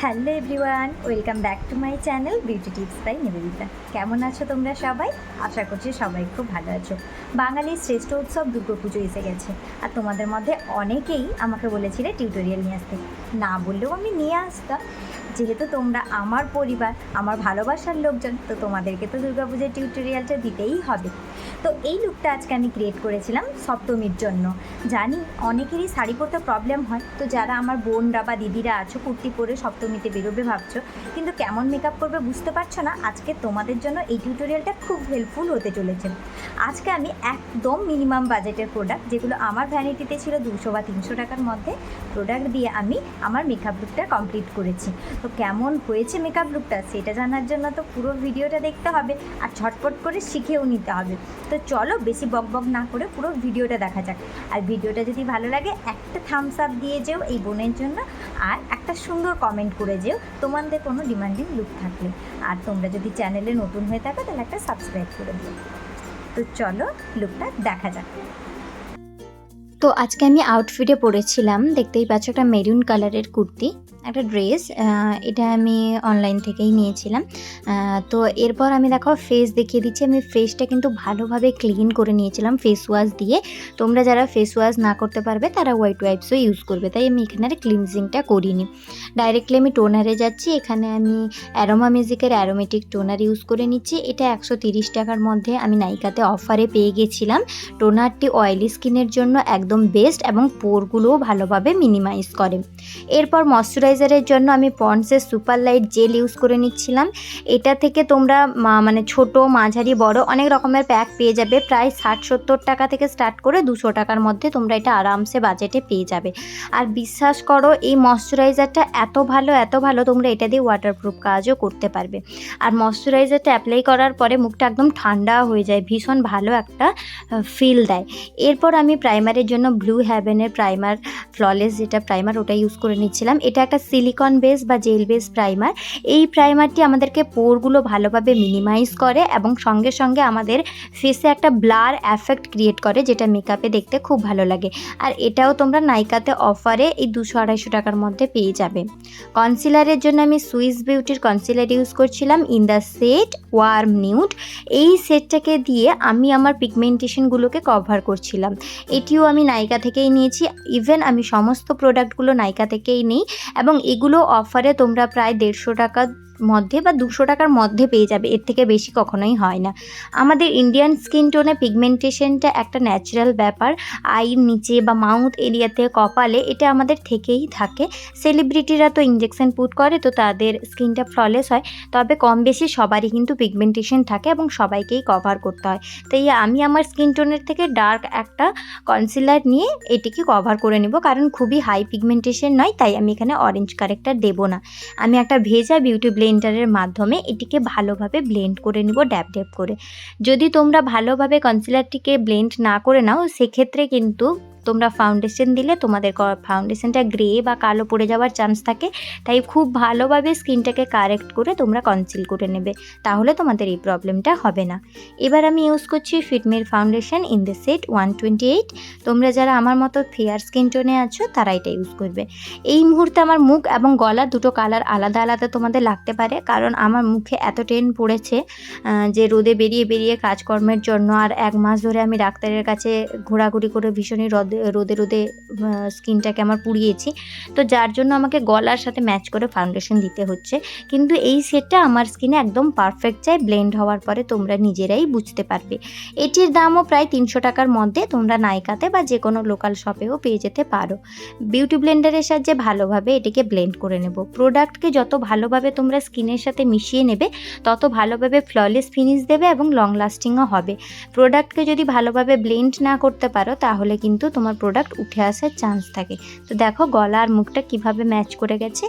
Hello everyone, welcome back to my channel beauty tips by Nivedita. কেমন আছো তোমরা সবাই? আশা করছি সবাই খুব ভালো আছো। বাঙালির শ্রেষ্ঠ উৎসব দুর্গাপুজো এসে গেছে, আর তোমাদের মধ্যে অনেকেই আমাকে বলেছিলে টিউটোরিয়াল নিয়ে আসতে। না বললেও আমি নিয়ে আসতাম, যেহেতু তোমরা আমার পরিবার, আমার ভালোবাসার লোকজন, তো তোমাদেরকে তো দুর্গাপুজোর টিউটোরিয়ালটা দিতেই হবে। তো এই লুকটা আজকে আমি ক্রিয়েট করেছিলাম সপ্তমীর জন্য। জানি অনেকেরই শাড়ি পরতে প্রবলেম হয়, তো যারা আমার বোনরা বা দিদিরা আছো কুর্তি পরে সপ্তমীতে বেরোবে ভাবছো, কিন্তু কেমন মেকআপ করবে বুঝতে পারছো না, আজকে তোমাদের জন্য এই টিউটোরিয়ালটা খুব হেল্পফুল হতে চলেছে। আজকে আমি একদম মিনিমাম বাজেটের প্রোডাক্ট, যেগুলো আমার ভ্যানিটিতে ছিল 200 বা 300 টাকার মধ্যে, প্রোডাক্ট দিয়ে আমি আমার মেকআপ লুকটা কমপ্লিট করেছি। তো কেমন হয়েছে মেকআপ লুকটা সেটা জানার জন্য তো পুরো ভিডিওটা দেখতে হবে, আর ঝটপট করে শিখেও নিতে হবে। তো চলো বেশি বকবক না করে পুরো ভিডিওটা দেখা যাক। আর ভিডিওটা যদি ভালো লাগে একটা থামস আপ দিয়ে যেও এই বোনের জন্য, আর একটা সুন্দর কমেন্ট করে যেও তোমাদের কোনো ডিমান্ডিং লুক থাকলে। আর তোমরা যদি চ্যানেলে নতুন হয়ে থাকো তাহলে একটা সাবস্ক্রাইব করে দিও। তো চলো লুকটা দেখা যাক। তো আজকে আমি আউটফিটে পরেছিলাম, দেখতেই পাচ্ছ, একটা মেরুন কালারের কুর্তি, একটা ড্রেস। এটা আমি অনলাইন থেকেই নিয়েছিলাম। তো এরপর আমি দেখো ফেস দেখিয়ে দিচ্ছি। আমি ফেসটা কিন্তু ভালোভাবে ক্লিন করে নিয়েছিলাম ফেস ওয়াশ দিয়ে। তোমরা যারা ফেস ওয়াশ না করতে পারবে তারা হোয়াইট ওয়াইপসও ইউজ করবে, তাই আমি এখানে ক্লিনজিংটা করিনি। ডাইরেক্টলি আমি টোনারে যাচ্ছি। এখানে আমি অ্যারোমা মিউজিকের অ্যারোমেটিক টোনার ইউজ করে নিচ্ছি। এটা 130 টাকার মধ্যে আমি নাইকাতে অফারে পেয়ে গেছিলাম। টোনারটি অয়েলি স্কিনের জন্য একদম বেস্ট এবং পোরগুলোও ভালোভাবে মিনিমাইজ করে। এরপর ময়শ্চারাইজারের জন্য আমি পন্ডসের সুপার লাইট জেল ইউজ করে নিচ্ছিলাম। এটা থেকে তোমরা মানে ছোট, মাঝারি, বড় অনেক রকমের প্যাক পেয়ে যাবে। প্রায় 60-70 টাকা থেকে স্টার্ট করে 200 টাকার মধ্যে তোমরা এটা আরামসে বাজেটে পেয়ে যাবে। আর বিশ্বাস করো এই ময়শ্চারাইজারটা এত ভালো, তোমরা এটা দিয়ে ওয়াটারপ্রুফ কাজও করতে পারবে। আর ময়শ্চারাইজারটা অ্যাপ্লাই করার পরে মুখটা একদম ঠান্ডা হয়ে যায়, ভীষণ ভালো একটা ফিল দেয়। এরপর আমি প্রাইমারের জন্য ব্লু হ্যাভেনের প্রাইমার, ফ্ললেস যেটা প্রাইমার, ওটা ইউজ করে নিচ্ছিলাম। এটা একটা সিলিকন বেস বা জেল বেস প্রাইমার। এই প্রাইমারটি আমাদেরকে পোরগুলো ভালোভাবে মিনিমাইজ করে এবং সঙ্গে সঙ্গে আমাদের ফেসে একটা ব্লার এফেক্ট ক্রিয়েট করে, যেটা মেকআপে দেখতে খুব ভালো লাগে। আর এটাও তোমরা নাইকাতে অফারে এই 200-250 টাকার মধ্যে পেয়ে যাবে। কনসিলারের জন্য আমি সুইস বিউটির কনসিলার ইউজ করছিলাম in the set warm nude. এই সেটটাকে দিয়ে আমি আমার পিগমেন্টেশনগুলোকে কভার করছিলাম। এটিও আমি নাইকা থেকেই নিয়েছি। ইভেন আমি সমস্ত প্রোডাক্টগুলো নাইকা থেকেই নিই, এবং এগুলো অফারে তোমরা প্রায় 150 টাকার মধ্যে বা 200 টাকার মধ্যে পেয়ে যাবে, এর থেকে বেশি কখনোই হয় না। আমাদের ইন্ডিয়ান স্কিন টোনে পিগমেন্টেশনটা একটা ন্যাচারাল ব্যাপার। আইর নিচে বা মাউথ এরিয়াতে, কপালে, এটা আমাদের থেকেই থাকে। সেলিব্রিটিরা তো ইঞ্জেকশন পুট করে, তো তাদের স্কিনটা ফ্ললেস হয়, তবে কম বেশি সবারই কিন্তু পিগমেন্টেশন থাকে এবং সবাইকেই কভার করতে হয়। তাই আমি আমার স্কিন টোনের থেকে ডার্ক একটা কনসিলার নিয়ে এটিকে কভার করে নেব, কারণ খুবই হাই পিগমেন্টেশন নয়, তাই আমি এখানে অরেঞ্জ কারেক্টার দেবো না। আমি একটা ভেজা বিউটি ব্লেন্ডারের মাধ্যমে এটিকে ভালোভাবে ব্লেন্ড করে নিব, ড্যাব ড্যাব করে। যদি তোমরা ভালোভাবে কনসিলারটিকে ব্লেন্ড না করে নাও, সেক্ষেত্রে কিন্তু তোমরা ফাউন্ডেশন দিলে তোমাদের ফাউন্ডেশনটা গ্রে বা কালো পড়ে যাওয়ার চান্স থাকে। তাই খুব ভালোভাবে স্কিনটাকে কারেক্ট করে তোমরা কনসিল করে নেবে, তাহলে তোমাদের এই প্রবলেমটা হবে না। এবার আমি ইউজ করছি ফিটমির ফাউন্ডেশন ইন দ্য সেট 128। তোমরা যারা আমার মতো ফেয়ার স্কিন টোনে আছো তারা এটা ইউজ করবে। এই মুহূর্তে আমার মুখ এবং গলা দুটো কালার আলাদা আলাদা তোমাদের লাগতে পারে, কারণ আমার মুখে এত টেন পড়েছে যে রোদে বেরিয়ে কাজকর্মের জন্য, আর 1 মাস ধরে আমি ডাক্তারের কাছে ঘোরাঘুরি করে ভীষণই রোদে স্কিনটাকে আমার পুড়িয়েছি। তো যার জন্য আমাকে গলার সাথে ম্যাচ করে ফাউন্ডেশন দিতে হচ্ছে। কিন্তু এই সেটটা আমার স্কিনে একদম পারফেক্ট চাই। ব্লেন্ড হওয়ার পরে তোমরা নিজেরাই বুঝতে পারবে। এটির দামও প্রায় 300 টাকার মধ্যে তোমরা নাইকাতে বা যে কোনো লোকাল শপেও পেয়ে যেতে পারো। বিউটি ব্লেন্ডারের সাহায্যে ভালোভাবে এটিকে ব্লেন্ড করে নেব। প্রোডাক্টকে যত ভালোভাবে তোমরা স্কিনের সাথে মিশিয়ে নেবে, তত ভালোভাবে ফ্ললেস ফিনিশ দেবে এবং লং লাস্টিংও হবে। প্রোডাক্টকে যদি ভালোভাবে ব্লেন্ড না করতে পারো, তাহলে কিন্তু তোমার প্রোডাক্ট উঠে আসার চান্স থাকে। তো দেখো গলা আর মুখটা কিভাবে ম্যাচ করে গেছে।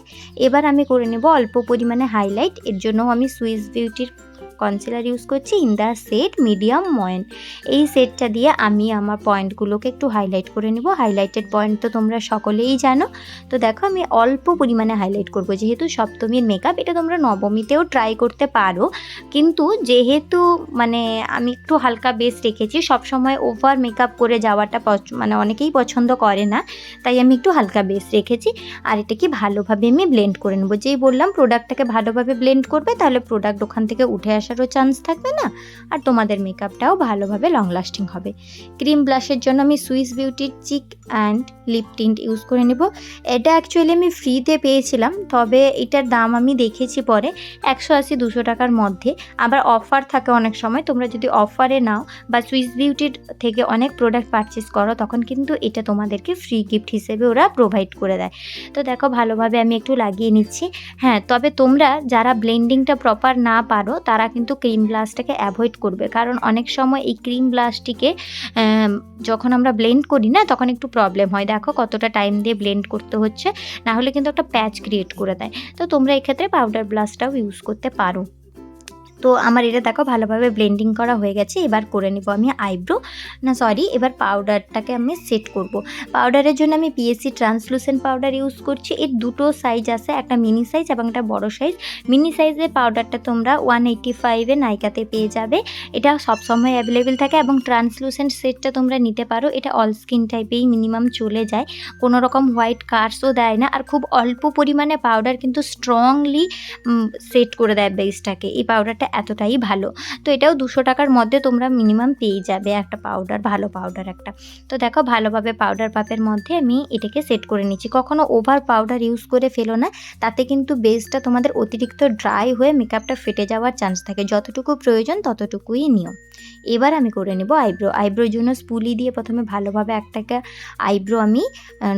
এবার আমি করে নেব অল্প পরিমাণে হাইলাইট। এর জন্য আমি সুইস বিউটির কনসিলার ইউজ করছি ইন দ্য সেট মিডিয়াম ময়েন। এই সেটটা দিয়ে আমি আমার পয়েন্টগুলোকে একটু হাইলাইট করে নেব। হাইলাইটেড পয়েন্ট তো তোমরা সকলেই জানো। তো দেখো আমি অল্প পরিমাণে হাইলাইট করব, যেহেতু সপ্তমীর মেকআপ, এটা তোমরা নবমীতেও ট্রাই করতে পারো, কিন্তু যেহেতু মানে আমি একটু হালকা বেস রেখেছি, সবসময় ওভার মেকআপ করে যাওয়াটা মানে অনেকেই পছন্দ করে না, তাই আমি একটু হালকা বেস রেখেছি। আর এটাকে ভালোভাবে আমি ব্লেন্ড করে নেবো। যেই বললাম প্রোডাক্টটাকে ভালোভাবে ব্লেন্ড করবে, তাহলে প্রোডাক্ট ওখান থেকে উঠে আসারও চান্স থাকবে না, আর তোমাদের মেকআপটাও ভালোভাবে লং লাস্টিং হবে। ক্রিম ব্লাশের জন্য আমি সুইস বিউটির cheek and lip tint use করে নেব। এটা অ্যাকচুয়ালি আমি ফ্রিতে পেয়েছিলাম, তবে এটার দাম আমি দেখেছি পরে 180-200 টাকার মধ্যে। আবার অফার থাকে অনেক সময়, তোমরা যদি অফারে নাও বা সুইস বিউটির থেকে অনেক প্রোডাক্ট পারচেস করো, তখন কিন্তু এটা তোমাদেরকে ফ্রি গিফট হিসেবে ওরা প্রোভাইড করে দেয়। তো দেখো ভালোভাবে আমি একটু লাগিয়ে নিচ্ছি। হ্যাঁ, তবে তোমরা যারা ব্লেন্ডিংটা প্রপার না পারো, তারা কিন্তু ক্রিম ব্লাশটাকে অ্যাভয়েড করবে, কারণ অনেক সময় এই ক্রিম ব্লাশটিকে যখন আমরা ব্লেন্ড করি না, তখন একটু প্রবলেম হয়। দেখো কতটা টাইম দিয়ে ব্লেন্ড করতে হচ্ছে, না হলে কিন্তু একটা প্যাচ ক্রিয়েট করে দেয়। তো তোমরা এক্ষেত্রে পাউডার ব্লাশটাও ইউজ করতে পারো। তো আমার এটা দেখো ভালোভাবে ব্লেন্ডিং করা হয়ে গেছে। এবার করে নিব আমি এবার পাউডারটাকে আমি সেট করব। পাউডারের জন্য আমি পিএসসি ট্রান্সলুসেন্ট পাউডার ইউজ করছি। এর দুটো সাইজ আছে, একটা মিনি সাইজ এবং একটা বড় সাইজ। মিনি সাইজের পাউডারটা তোমরা 185-এ নাইকাতে পেয়ে যাবে। এটা সবসময় অ্যাভেলেবেল থাকে, এবং ট্রান্সলুসেন্ট সেটটা তোমরা নিতে পারো। এটা অল স্কিন টাইপেই মিনিমাম চলে যায়, কোনো রকম হোয়াইট কার্সও দেয় না, আর খুব অল্প পরিমাণে পাউডার কিন্তু স্ট্রংলি সেট করে দেয় বেসটাকে। এই পাউডারটা এতটাই ভালো। তো এটাও 200 টাকার মধ্যে তোমরা মিনিমাম পেয়ে যাবে একটা পাউডার, ভালো পাউডার একটা। তো দেখো ভালোভাবে পাউডার পাপের মধ্যে আমি এটাকে সেট করে নিচ্ছি। কখনো ওভার পাউডার ইউজ করে ফেলো না, তাতে কিন্তু বেসটা তোমাদের অতিরিক্ত ড্রাই হয়ে মেকআপটা ফেটে যাওয়ার চান্স থাকে। যতটুকু প্রয়োজন ততটুকুই নিও। এবার আমি করে নেব আইব্রোর জন্য স্পুলি দিয়ে প্রথমে ভালোভাবে একটাকে আইব্রো আমি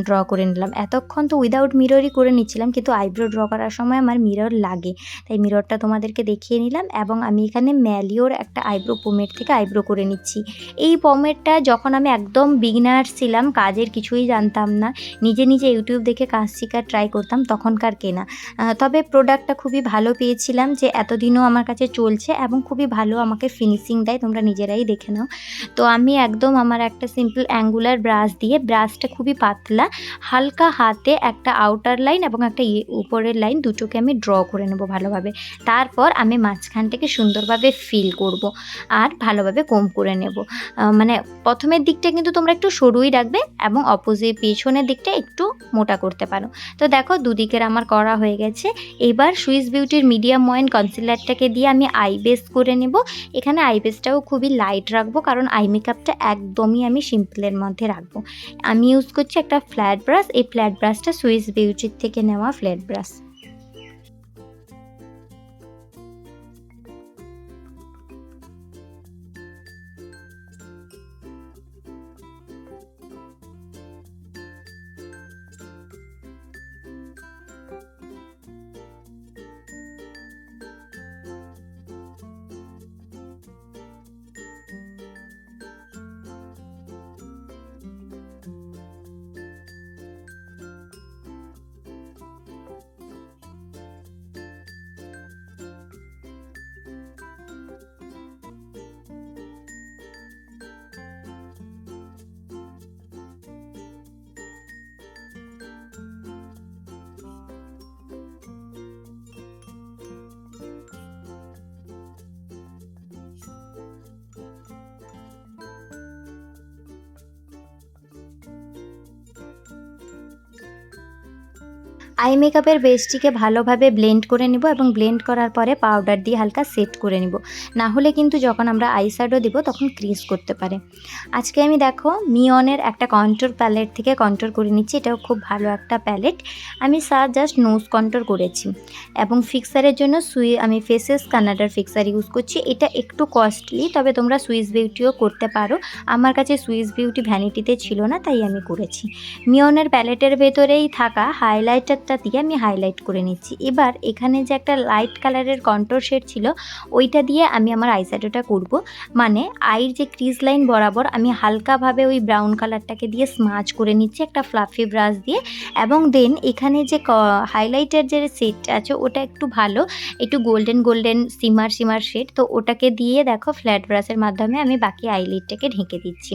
ড্র করে নিলাম। এতক্ষণ তো উইদাউট মিররই করে নিচ্ছিলাম, কিন্তু আইব্রো ড্র করার সময় আমার মিরর লাগে, তাই মিররটা তোমাদেরকে দেখিয়ে নিলাম। এবং আমি এখানে ম্যালিওর একটা আইব্রো পমেড থেকে আইব্রো করে নিচ্ছি। এই পমেডটা যখন আমি একদম বিগিনার ছিলাম, কাজের কিছুই জানতাম না, নিজে নিজে ইউটিউব দেখে কাজ শেখার ট্রাই করতাম, তখনকার কেনা। তবে প্রোডাক্টটা খুবই ভালো পেয়েছিলাম, যে এতদিনও আমার কাছে চলছে এবং খুবই ভালো আমাকে ফিনিশিং দেয়, তোমরা নিজেরাই দেখে নাও। তো আমি একদম আমার একটা সিম্পল অ্যাঙ্গুলার ব্রাশ দিয়ে, ব্রাশটা খুবই পাতলা, হালকা হাতে একটা আউটার লাইন এবং একটা উপরের লাইন, দুটোকে আমি ড্র করে নেব ভালোভাবে। তারপর আমি মাঝখানটাকে সুন্দরভাবে ফিল করব আর ভালোভাবে কোম করে নেব। মানে প্রথমের দিকটা কিন্তু তোমরা একটু সরুই রাখবে, এবং অপোজিট পেছনের দিকটা একটু মোটা করতে পারো। তো দেখো দুদিকের আমার করা হয়ে গেছে। এবার সুইস বিউটির মিডিয়াম ময়েন কনসিলারটাকে দিয়ে আমি আই বেস করে নেব। এখানে আই বেসটাও খুবই লাইট রাখবো, কারণ আই মেকআপটা একদমই আমি সিম্পলের মধ্যে রাখবো। আমি ইউজ করছি একটা ফ্ল্যাট ব্রাশ। এই ফ্ল্যাট ব্রাশটা সুইস বিউটির থেকে নেওয়া ফ্ল্যাট ব্রাশ। আই মেকআপের বেসটিকে ভালোভাবে ব্লেন্ড করে নেব, এবং ব্লেন্ড করার পরে পাউডার দিয়ে হালকা সেট করে নেব, না হলে কিন্তু যখন আমরা আই শ্যাডো দেবো তখন ক্রিজ করতে পারে। আজকে আমি দেখো মিয়নের একটা কন্ট্রোর প্যালেট থেকে কন্ট্রোর করে নিচ্ছি। এটাও খুব ভালো একটা প্যালেট। আমি জাস্ট নোজ কন্ট্রোর করেছি, এবং ফিক্সারের জন্য আমি ফেসেস কানাডার ফিক্সার ইউজ করছি। এটা একটু কস্টলি, তবে তোমরা সুইস বিউটিও করতে পারো। আমার কাছে সুইস বিউটি ভ্যানিটিতে ছিল না, তাই আমি করেছি। মিয়নের প্যালেটের ভেতরেই থাকা হাইলাইটার ব্রাশটা দিয়ে আমি হাইলাইট করে নিচ্ছি। এবার এখানে যে একটা লাইট কালারের কন্ট্রোর শেড ছিল ওইটা দিয়ে আমি আমার আইশ্যাডোটা করব। মানে আইর যে ক্রিজ লাইন বরাবর আমি হালকাভাবে ওই ব্রাউন কালারটাকে দিয়ে স্মাচ করে নিচ্ছি একটা ফ্লাফি ব্রাশ দিয়ে। এবং দেন এখানে যে হাইলাইটের যে শেডটা আছে ওটা একটু ভালো, একটু গোল্ডেন সিমার শেড, তো ওটাকে দিয়ে দেখো ফ্ল্যাট ব্রাশের মাধ্যমে আমি বাকি আইলিডটাকে ঢেকে দিচ্ছি।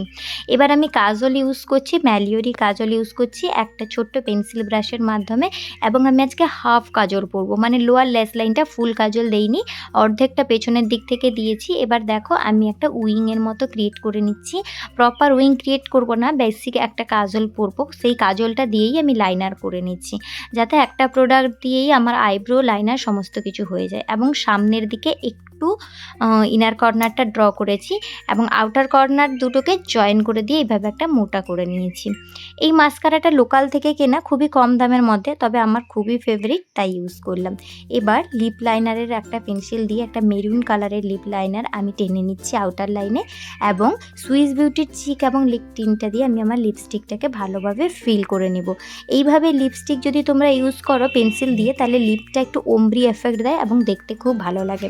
এবার আমি কাজল ইউজ করছি, ম্যালিওরি কাজল ইউজ করছি একটা ছোট্ট পেন্সিল ব্রাশের মাধ্যমে। এবং আমি আজকে হাফ কাজল পরবো, মানে লোয়ার লেস লাইনটা ফুল কাজল দেইনি, অর্ধেকটা পেছনের দিক থেকে দিয়েছি। এবার দেখো আমি একটা উইংয়ের মতো ক্রিয়েট করে নিচ্ছি। প্রপার উইং ক্রিয়েট করব না, বেসিক একটা কাজল পরবো, সেই কাজলটা দিয়েই আমি লাইনার করে নিচ্ছি, যাতে একটা প্রোডাক্ট দিয়েই আমার আইব্রো লাইনার সমস্ত কিছু হয়ে যায়। এবং সামনের দিকে একটু ইনার কর্নারটা ড্র করেছি এবং আউটার কর্নার দুটোকে জয়েন করে দিয়ে এইভাবে একটা মোটা করে নিয়েছি। এই মাস্কারাটা লোকাল থেকে কেনা, খুবই কম দামের মধ্যে, তবে আমার খুবই ফেভারিট, তাই ইউজ করলাম। এবার লিপ লাইনারের একটা পেন্সিল দিয়ে একটা মেরুন কালারের লিপ লাইনার আমি টেনে নিচ্ছি আউটার লাইনে, এবং সুইস বিউটির চিক এবং লিপ টিনটা দিয়ে আমি আমার লিপস্টিকটাকে ভালোভাবে ফিল করে নেব। এইভাবে লিপস্টিক যদি তোমরা ইউজ করো পেন্সিল দিয়ে, তাহলে লিপটা একটু ওমব্রি এফেক্ট দেয় এবং দেখতে খুব ভালো লাগে।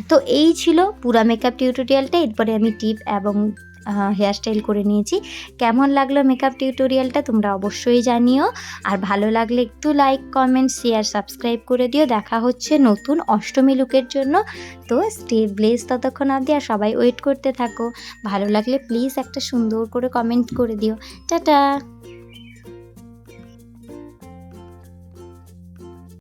তো এই ছিল পুরা মেকআপ টিউটোরিয়ালটা। এরপরে আমি টিপ এবং হেয়ারস্টাইল করে নিয়েছি। কেমন লাগলো মেকআপ টিউটোরিয়ালটা তোমরা অবশ্যই জানিও, আর ভালো লাগলে একটু লাইক, কমেন্ট, শেয়ার, সাবস্ক্রাইব করে দিও। দেখা হচ্ছে নতুন অষ্টমী লুকের জন্য। তো স্টে ব্লেস ততক্ষণ অবধি, আর সবাই ওয়েট করতে থাকো। ভালো লাগলে প্লিজ একটা সুন্দর করে কমেন্ট করে দিও। টাটা।